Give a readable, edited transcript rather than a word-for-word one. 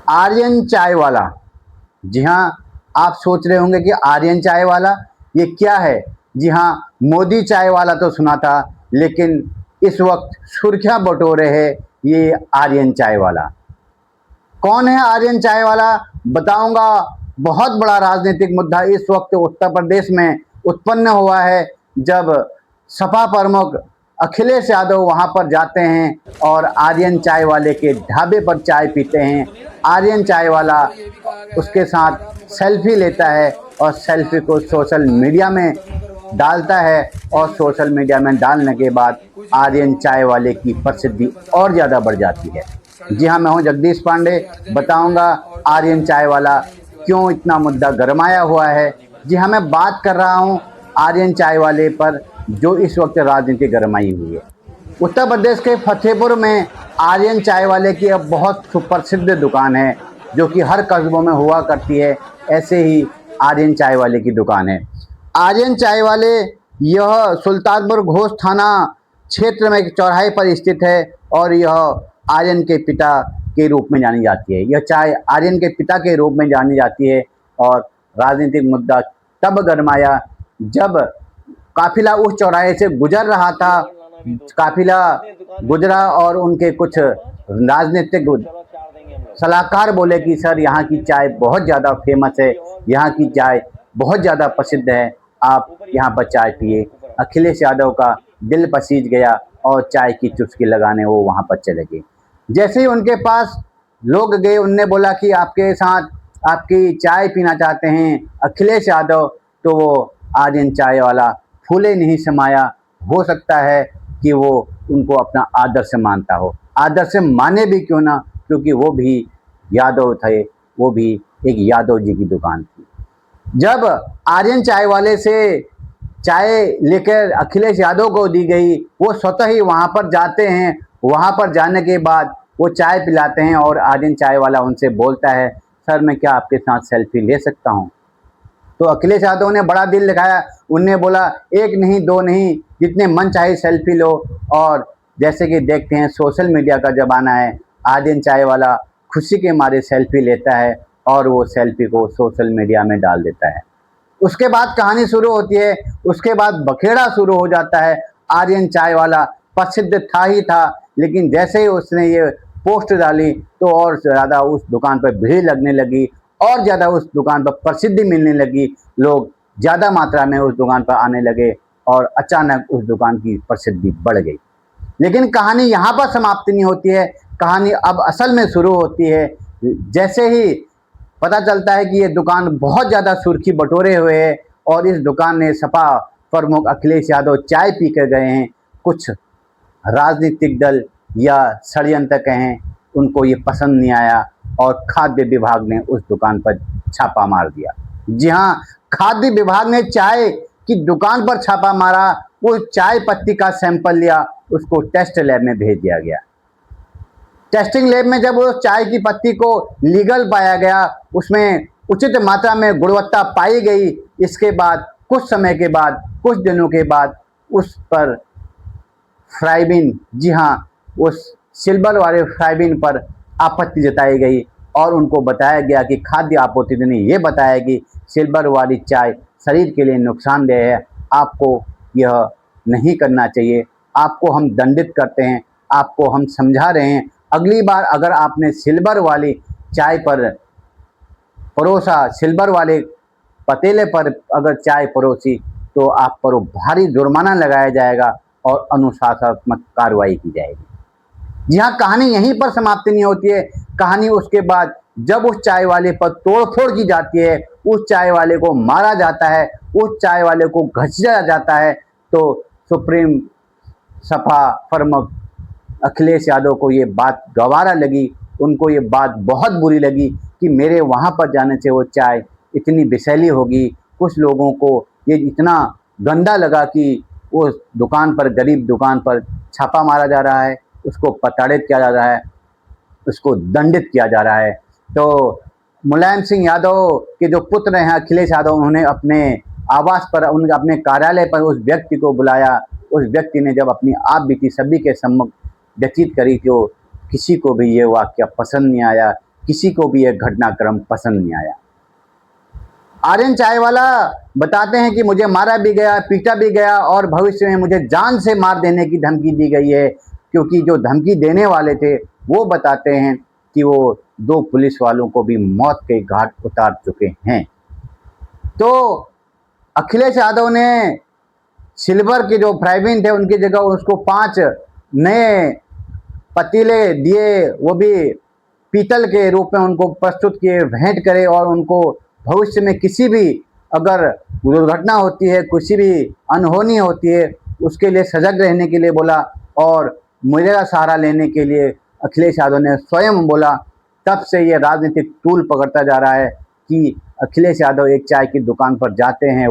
आर्यन चाय वाला। जी हाँ, आप सोच रहे होंगे कि आर्यन चाय वाला ये क्या है। जी हाँ, मोदी चाय वाला तो सुना था, लेकिन इस वक्त सुर्खियां बटोरे है ये आर्यन चाय वाला। कौन है आर्यन चाय वाला, बताऊंगा। बहुत बड़ा राजनीतिक मुद्दा इस वक्त उत्तर प्रदेश में उत्पन्न हुआ है, जब सपा प्रमुख अखिलेश यादव वहां पर जाते हैं और आर्यन चाय वाले के ढाबे पर चाय पीते हैं। आर्यन चाय वाला उसके साथ सेल्फी लेता है और सेल्फी को सोशल मीडिया में डालता है, और सोशल मीडिया में डालने के बाद आर्यन चाय वाले की प्रसिद्धि और ज़्यादा बढ़ जाती है। जी हाँ, मैं हूँ जगदीश पांडे, बताऊंगा आर्यन चाय वाला क्यों इतना मुद्दा गरमाया हुआ है। जी हाँ, मैं बात कर रहा हूँ आर्यन चाय वाले पर, जो इस वक्त राजनीति गरमाई हुई है। उत्तर प्रदेश के फतेहपुर में आर्यन चाय वाले की अब बहुत सुप्रसिद्ध दुकान है, जो कि हर कस्बों में हुआ करती है। ऐसे ही आर्यन चाय वाले की दुकान है। आर्यन चाय वाले यह सुल्तानपुर घोष थाना क्षेत्र में एक चौराहे पर स्थित है, और यह आर्यन के पिता के रूप में जानी जाती है। यह चाय आर्यन के पिता के रूप में जानी जाती है। और राजनीतिक मुद्दा तब गरमाया जब काफिला उस चौराहे से गुजर रहा था। काफिला गुजरा और उनके कुछ राजनीतिक सलाहकार बोले कि सर, यहाँ की चाय बहुत ज़्यादा फेमस है, यहाँ की चाय बहुत ज़्यादा प्रसिद्ध है, आप यहाँ पर चाय पिए। अखिलेश यादव का दिल पसीज गया और चाय की चुस्की लगाने वो वहाँ पर चले गए। जैसे ही उनके पास लोग गए, उनने बोला कि आपके साथ आपकी चाय पीना चाहते हैं अखिलेश यादव, तो वो आर्यन चाय वाला फूले नहीं समाया। हो सकता है कि वो उनको अपना आदर्श मानता हो। आदर्श माने भी क्यों ना, क्योंकि वो भी यादव थे, वो भी एक यादव जी की दुकान थी। जब आर्यन चाय वाले से चाय लेकर अखिलेश यादव को दी गई, वो स्वतः ही वहां पर जाते हैं। वहां पर जाने के बाद वो चाय पिलाते हैं और आर्यन चाय वाला उनसे बोलता है, सर मैं क्या आपके साथ सेल्फी ले सकता हूं। तो अखिलेश यादव ने बड़ा दिल दिखाया। उनने बोला, एक नहीं दो नहीं, जितने मन चाहे सेल्फी लो। और जैसे कि देखते हैं, सोशल मीडिया का ज़माना है, आर्यन चाय वाला खुशी के मारे सेल्फी लेता है और वो सेल्फी को सोशल मीडिया में डाल देता है। उसके बाद कहानी शुरू होती है। उसके बाद बखेड़ा शुरू हो जाता है। आर्यन चाय वाला प्रसिद्ध था ही था, लेकिन जैसे ही उसने ये पोस्ट डाली तो और ज़्यादा उस दुकान पर भीड़ लगने लगी, और ज़्यादा उस दुकान पर प्रसिद्धि मिलने लगी। लोग ज़्यादा मात्रा में उस दुकान पर आने लगे और अचानक उस दुकान की प्रसिद्धि बढ़ गई। लेकिन कहानी यहाँ पर समाप्ति नहीं होती है। कहानी अब असल में शुरू होती है। जैसे ही पता चलता है कि ये दुकान बहुत ज़्यादा सुर्खी बटोरे हुए है, और इस दुकान में सपा प्रमुख अखिलेश यादव चाय पी कर गए हैं। कुछ राजनीतिक दल या षड्यंत्र कहें, उनको ये पसंद नहीं आया और खाद्य विभाग ने उस दुकान पर छापा मार दिया। जी हाँ, खाद्य विभाग ने चाय की दुकान पर छापा मारा। वो चाय पत्ती का सैंपल लिया, उसको टेस्ट लैब में भेज दिया गया। टेस्टिंग लैब में जब उस चाय की पत्ती को लीगल पाया गया, उसमें उचित मात्रा में गुणवत्ता पाई गई। इसके बाद कुछ समय के बाद, कुछ दिनों के बाद उस पर फ्राइबिन, जी हाँ, उस सिल्वर वाले फ्राइबिन पर आपत्ति जताई गई, और उनको बताया गया कि खाद्य आपूर्ति ने ये बताया कि सिल्वर वाली चाय शरीर के लिए नुकसानदेह है, आपको यह नहीं करना चाहिए, आपको हम दंडित करते हैं, आपको हम समझा रहे हैं। अगली बार अगर आपने सिल्वर वाली चाय पर परोसा, सिल्वर वाले पतीले पर अगर चाय परोसी, तो आप पर भारी जुर्माना लगाया जाएगा और अनुशासनात्मक कार्रवाई की जाएगी। जी हाँ, कहानी यहीं पर समाप्ति नहीं होती है। कहानी उसके बाद जब उस चाय वाले पर तोड़फोड़ की जाती है, उस चाय वाले को मारा जाता है, उस चाय वाले को घसीटा जाता है, तो सुप्रीम सपा प्रमुख अखिलेश यादव को ये बात गवारा लगी। उनको ये बात बहुत बुरी लगी कि मेरे वहाँ पर जाने से वो चाय इतनी विषैली होगी। कुछ लोगों को ये इतना गंदा लगा कि उस दुकान पर, गरीब दुकान पर छापा मारा जा रहा है, उसको प्रताड़ित किया जा रहा है, उसको दंडित किया जा रहा है। तो मुलायम सिंह यादव के जो पुत्र हैं अखिलेश यादव, उन्होंने अपने आवास पर, उनके अपने कार्यालय पर उस व्यक्ति को बुलाया। उस व्यक्ति ने जब अपनी आप बीती सभी के सम्मुख व्यतीत करी, तो किसी को भी ये वाक्य पसंद नहीं आया किसी को भी यह घटनाक्रम पसंद नहीं आया। आर्यन चाय वाला बताते हैं कि मुझे मारा भी गया, पीटा भी गया और भविष्य में मुझे जान से मार देने की धमकी दी गई है, क्योंकि जो धमकी देने वाले थे वो बताते हैं कि वो 2 पुलिस वालों को भी मौत के घाट उतार चुके हैं। तो अखिलेश यादव ने सिल्वर के जो फ्राइबिन थे उनकी जगह उसको 5 नए पतीले दिए, वो भी पीतल के रूप में उनको प्रस्तुत किए, भेंट करे और उनको भविष्य में किसी भी अगर दुर्घटना होती है, किसी भी अनहोनी होती है, उसके लिए सजग रहने के लिए बोला और मेरा सहारा लेने के लिए अखिलेश यादव ने स्वयं बोला। तब से ये राजनीतिक तूल पकड़ता जा रहा है कि अखिलेश यादव एक चाय की दुकान पर जाते हैं।